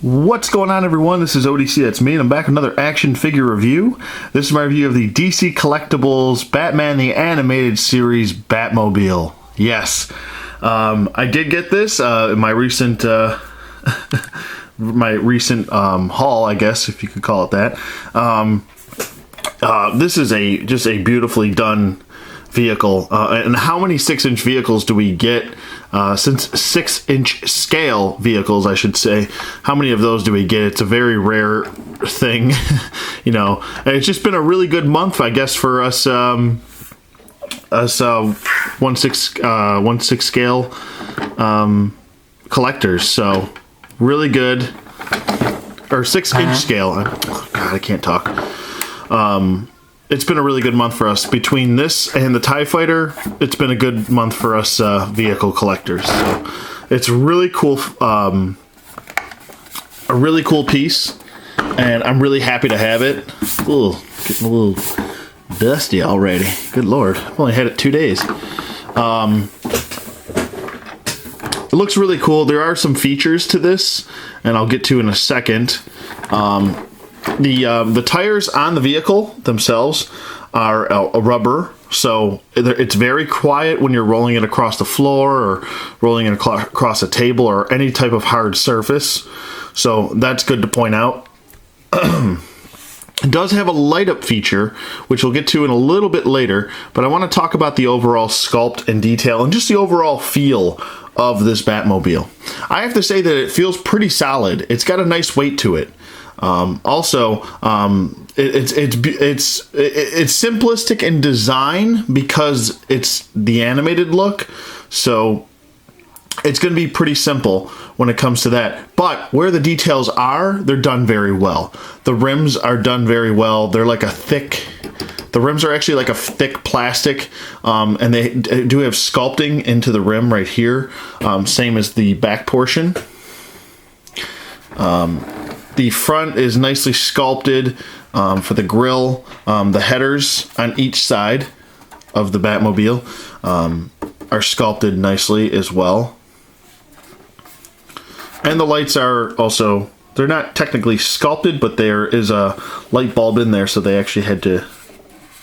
What's going on, everyone? This is ODC, that's me, and I'm back with another action figure review. This is my review of the DC Collectibles Batman the Animated Series Batmobile. Yes, I did get this in my recent haul, I guess, if you could call it that. This is just a beautifully done vehicle. And how many 6-inch vehicles do we get? Since 6-inch scale vehicles, I should say, how many of those do we get? It's a very rare thing, you know. And it's just been a really good month, I guess, for us 1/6 scale collectors. So really good, or 6-inch scale. Oh, God, I can't talk. It's been a really good month for us. Between this and the TIE Fighter, it's been a good month for us vehicle collectors. So it's really cool, a really cool piece, and I'm really happy to have it. Ooh, getting a little dusty already. Good Lord, I've only had it 2 days. It looks really cool. There are some features to this, and I'll get to in a second. The tires on the vehicle themselves are a rubber, so it's very quiet when you're rolling it across the floor or rolling it across a table or any type of hard surface. So that's good to point out. It does have a light up feature, which we'll get to in a little bit later, but I want to talk about the overall sculpt and detail and just the overall feel of this Batmobile. I have to say that it feels pretty solid. It's got a nice weight to it. It's simplistic in design because it's the animated look, so it's going to be pretty simple when it comes to that. But where the details are, they're done very well. The rims are done very well. They're like the rims are actually like a thick plastic, and they do have sculpting into the rim right here, same as the back portion. The front is nicely sculpted for the grille. The headers on each side of the Batmobile are sculpted nicely as well. And the lights are also, they're not technically sculpted, but there is a light bulb in there, so they actually had to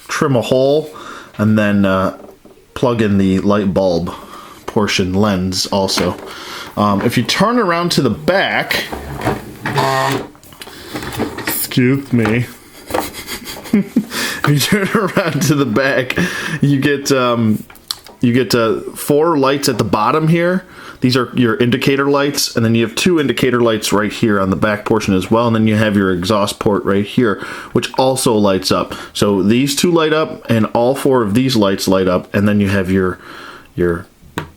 trim a hole and then plug in the light bulb portion lens also. If you turn around to the back, excuse me. If you turn around to the back, you get 4 lights at the bottom here. These are your indicator lights, and then you have 2 indicator lights right here on the back portion as well, and then you have your exhaust port right here, which also lights up. So these 2 light up, and all 4 of these lights light up, and then you have your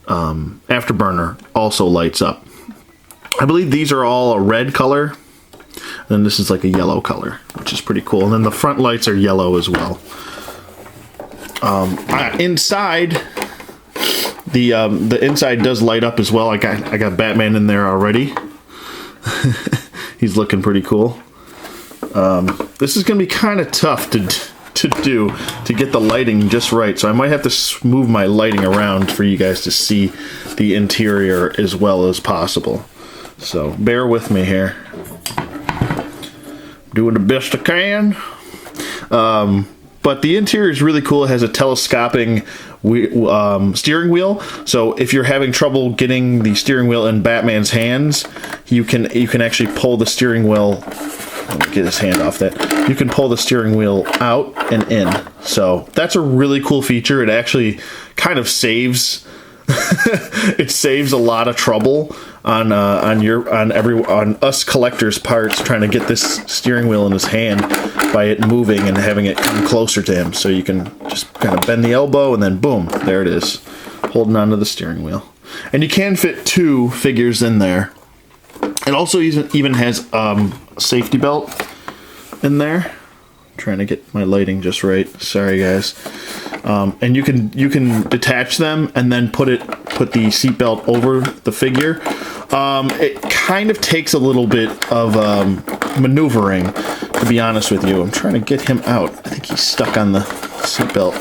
afterburner also lights up. I believe these are all a red color, and then this is like a yellow color, which is pretty cool. And then the front lights are yellow as well. Inside, the inside does light up as well. I got Batman in there already. He's looking pretty cool. This is gonna be kind of tough to get the lighting just right, so I might have to move my lighting around for you guys to see the interior as well as possible. So bear with me here. Doing the best I can. But the interior is really cool. It has a telescoping steering wheel. So if you're having trouble getting the steering wheel in Batman's hands, you can actually pull the steering wheel. Let me get his hand off that. You can pull the steering wheel out and in. So that's a really cool feature. It actually kind of saves it saves a lot of trouble on us collectors' parts trying to get this steering wheel in his hand by it moving and having it come closer to him. So you can just kind of bend the elbow and then boom, there it is, holding onto the steering wheel. And you can fit 2 figures in there. It also even has a safety belt in there. I'm trying to get my lighting just right. Sorry, guys. And you can detach them and then put the seat belt over the figure. It kind of takes a little bit of maneuvering, to be honest with you. I'm trying to get him out. I think he's stuck on the seat belt.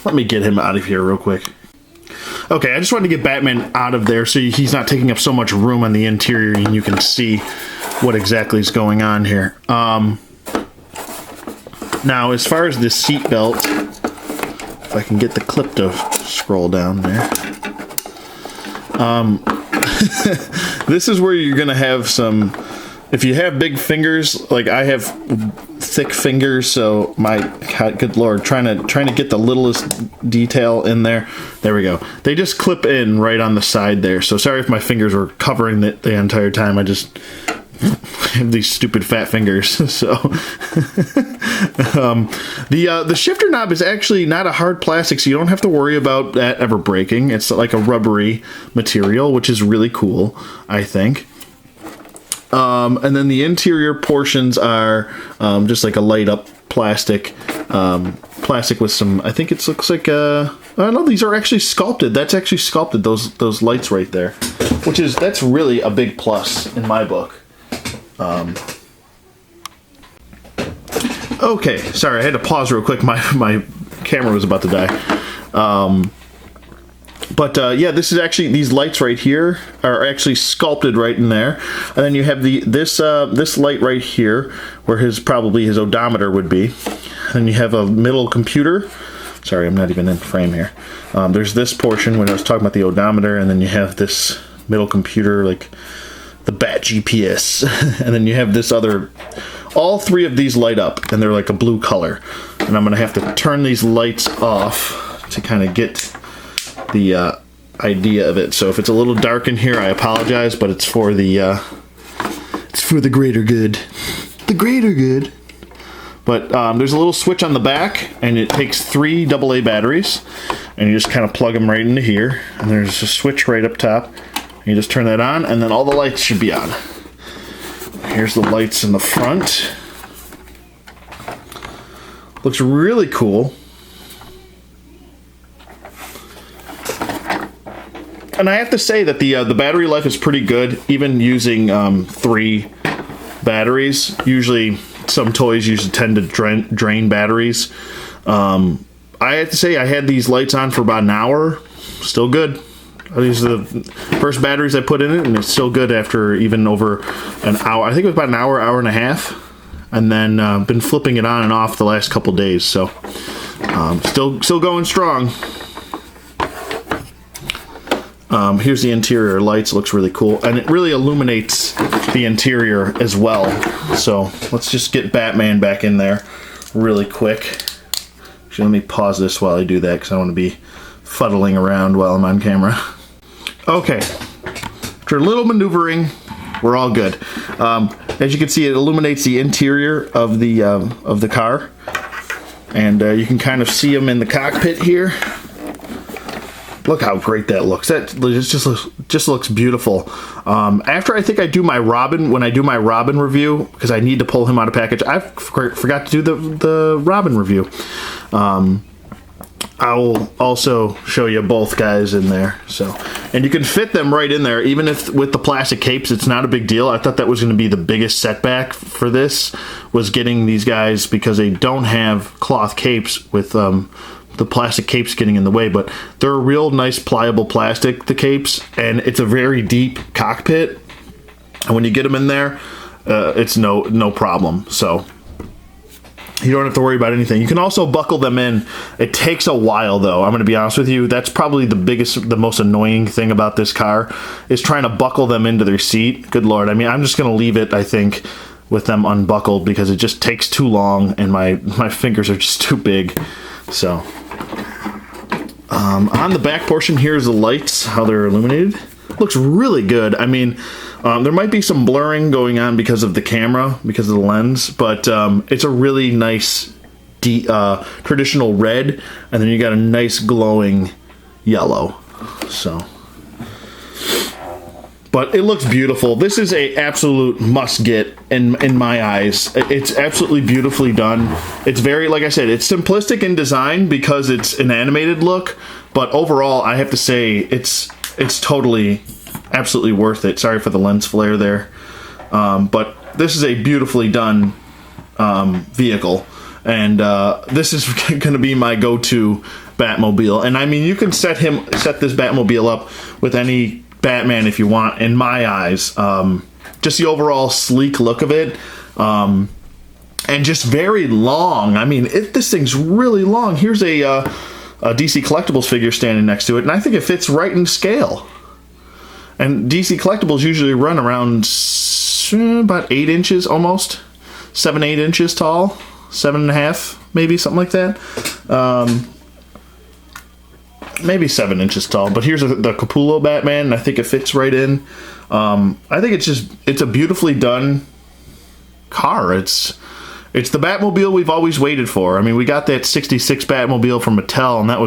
Let me get him out of here real quick. Okay, I just wanted to get Batman out of there so he's not taking up so much room on the interior and you can see what exactly is going on here. Now, as far as the seat belt, if I can get the clip to scroll down there. This is where you're going to have some... If you have big fingers, like I have thick fingers, so my God, good Lord, trying to get the littlest detail in there. There we go. They just clip in right on the side there. So sorry if my fingers were covering it the entire time. I just have these stupid fat fingers. So the shifter knob is actually not a hard plastic, so you don't have to worry about that ever breaking. It's like a rubbery material, which is really cool, I think. And then the interior portions are just like a light up plastic, plastic with some, I think it looks like, I don't know, these are actually sculpted. That's actually sculpted, those lights right there, that's really a big plus in my book. Okay, sorry, I had to pause real quick. My camera was about to die. Yeah, this is actually, these lights right here are actually sculpted right in there. And then you have this light right here where probably his odometer would be. And you have a middle computer. Sorry, I'm not even in frame here. There's this portion when I was talking about the odometer, and then you have this middle computer, like the Bat GPS. And then you have this other, all three of these light up, and they're like a blue color. And I'm gonna have to turn these lights off to kind of get the idea of it. So if it's a little dark in here, I apologize, but it's for the greater good. The greater good. But there's a little switch on the back, and it takes 3 AA batteries, and you just kind of plug them right into here. And there's a switch right up top. You just turn that on, and then all the lights should be on. Here's the lights in the front. Looks really cool. And I have to say that the battery life is pretty good, even using 3 batteries. Usually, some toys tend to drain batteries. I have to say I had these lights on for about an hour. Still good. These are the first batteries I put in it, and it's still good after even over an hour. I think it was about an hour, hour and a half. And then been flipping it on and off the last couple days. So still going strong. Here's the interior lights. Looks really cool, and it really illuminates the interior as well. So let's just get Batman back in there really quick. Actually, let me pause this while I do that, because I don't want to be fuddling around while I'm on camera. Okay, after a little maneuvering, we're all good. As you can see, it illuminates the interior of the car, and you can kind of see them in the cockpit here. Look how great that looks. That just looks beautiful. After I think I do my Robin, when I do my Robin review, because I need to pull him out of package, I forgot to do the Robin review. I will also show you both guys in there. So, and you can fit them right in there, even if with the plastic capes, it's not a big deal. I thought that was going to be the biggest setback for this, was getting these guys, because they don't have cloth capes with the plastic capes getting in the way, but they're a real nice pliable plastic, the capes, and it's a very deep cockpit, and when you get them in there, it's no problem. So you don't have to worry about anything. You can also buckle them in. It takes a while, though. I'm going to be honest with you. That's probably the most annoying thing about this car, is trying to buckle them into their seat. Good Lord. I mean, I'm just going to leave it, I think, with them unbuckled, because it just takes too long, and my fingers are just too big. So on the back portion, here's the lights, how they're illuminated. Looks really good. I mean, there might be some blurring going on because of the camera, because of the lens, but it's a really nice traditional red, and then you got a nice glowing yellow. So, but it looks beautiful. This is a absolute must get in my eyes. It's absolutely beautifully done. It's very, like I said, it's simplistic in design because it's an animated look, but overall I have to say it's totally absolutely worth it. Sorry for the lens flare there. But this is a beautifully done vehicle, and this is going to be my go-to Batmobile. And I mean, you can set this Batmobile up with any Batman if you want, in my eyes. Just the overall sleek look of it. And just very long. I mean, this thing's really long. Here's a DC Collectibles figure standing next to it, and I think it fits right in scale. And DC Collectibles usually run around about 8 inches, almost 7-8 inches tall, 7.5, maybe something like that. Maybe 7 inches tall. But here's the Capullo Batman, and I think it fits right in. I think it's a beautifully done car. It's the Batmobile we've always waited for. I mean, we got that 66 Batmobile from Mattel, and that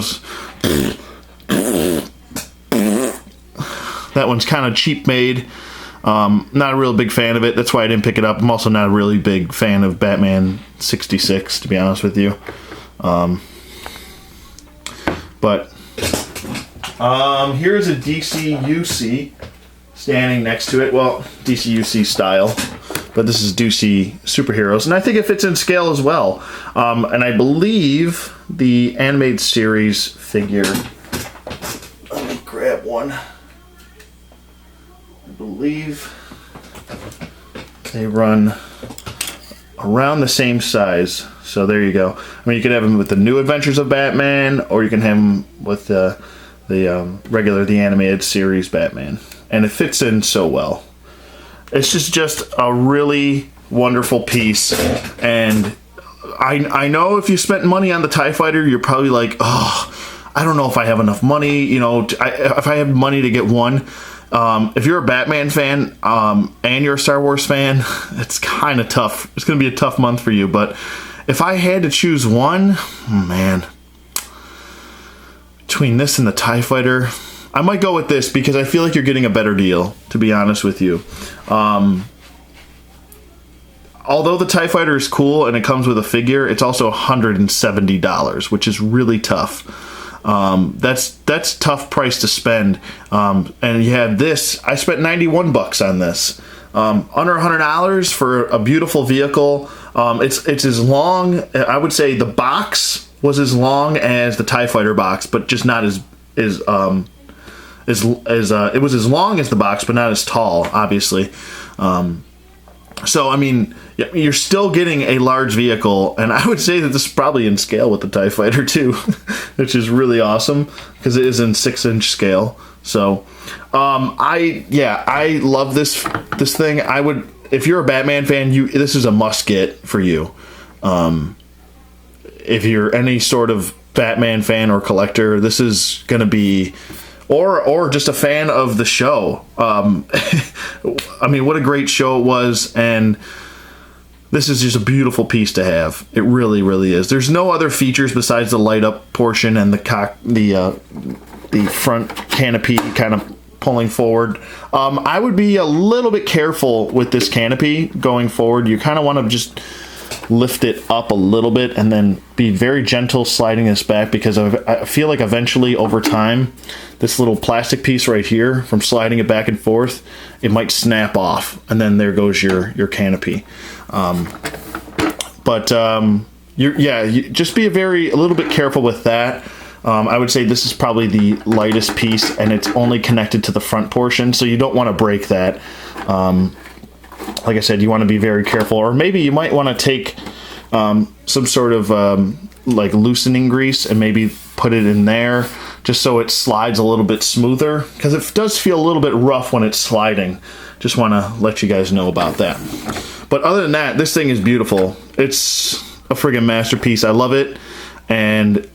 one's kind of cheap made. Not a real big fan of it. That's why I didn't pick it up. I'm also not a really big fan of Batman 66, to be honest with you. But here's a DCUC standing next to it. Well, DCUC style. But this is DC Superheroes, and I think it fits in scale as well. And I believe the animated series figure... Let me grab one. I believe they run around the same size. So there you go. I mean, you could have them with the New Adventures of Batman, or you can have them with the animated series Batman. And it fits in so well. It's just a really wonderful piece, and I know if you spent money on the TIE Fighter, you're probably like, oh, I don't know if I have enough money, you know, if I have money to get one. If you're a Batman fan and you're a Star Wars fan, it's kind of tough. It's going to be a tough month for you, but if I had to choose one, man, between this and the TIE Fighter... I might go with this because I feel like you're getting a better deal, to be honest with you. Although the TIE Fighter is cool and it comes with a figure, it's also $170, which is really tough. That's tough price to spend. And you have this. I spent $91 on this. Under $100 for a beautiful vehicle. It's as long. I would say the box was as long as the TIE Fighter box, but just not as it was as long as the box, but not as tall, obviously. So, I mean, you're still getting a large vehicle, and I would say that this is probably in scale with the TIE Fighter, too, which is really awesome, because it is in 6-inch scale. So, I love this thing. If you're a Batman fan, this is a must-get for you. If you're any sort of Batman fan or collector, this is going to be... Or just a fan of the show. I mean, what a great show it was, and this is just a beautiful piece to have. It really, really is. There's no other features besides the light up portion and the front canopy kind of pulling forward. I would be a little bit careful with this canopy going forward. You kind of want to just lift it up a little bit and then be very gentle sliding this back, because I feel like eventually over time this little plastic piece right here, from sliding it back and forth, it might snap off, and then there goes your canopy. Just be a little bit careful with that. I would say this is probably the lightest piece, and it's only connected to the front portion, so you don't want to break that. Like I said, you want to be very careful, or maybe you might want to take some sort of like loosening grease and maybe put it in there, just so it slides a little bit smoother, because it does feel a little bit rough when it's sliding. Just want to let you guys know about that. But other than that, this thing is beautiful. It's a friggin' masterpiece. I love it, and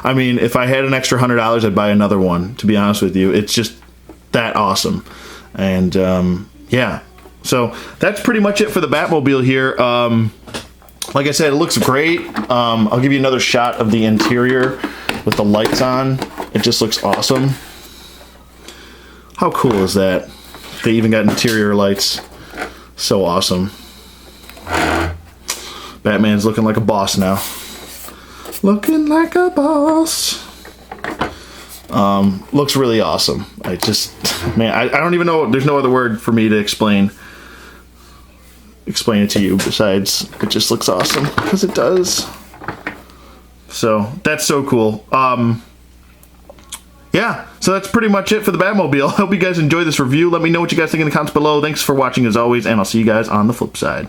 I mean, if I had an extra $100, I'd buy another one, to be honest with you. It's just that awesome. And yeah, so that's pretty much it for the Batmobile here. Like I said, it looks great. I'll give you another shot of the interior with the lights on. It just looks awesome. How cool is that? They even got interior lights. So awesome. Batman's looking like a boss now. Looking like a boss. Looks really awesome. I don't even know. There's no other word for me to explain it to you besides it just looks awesome, because it does. So that's so cool. Yeah, so that's pretty much it for the Batmobile. I hope you guys enjoyed this review. Let me know what you guys think in the comments below. Thanks for watching as always, and I'll see you guys on the flip side.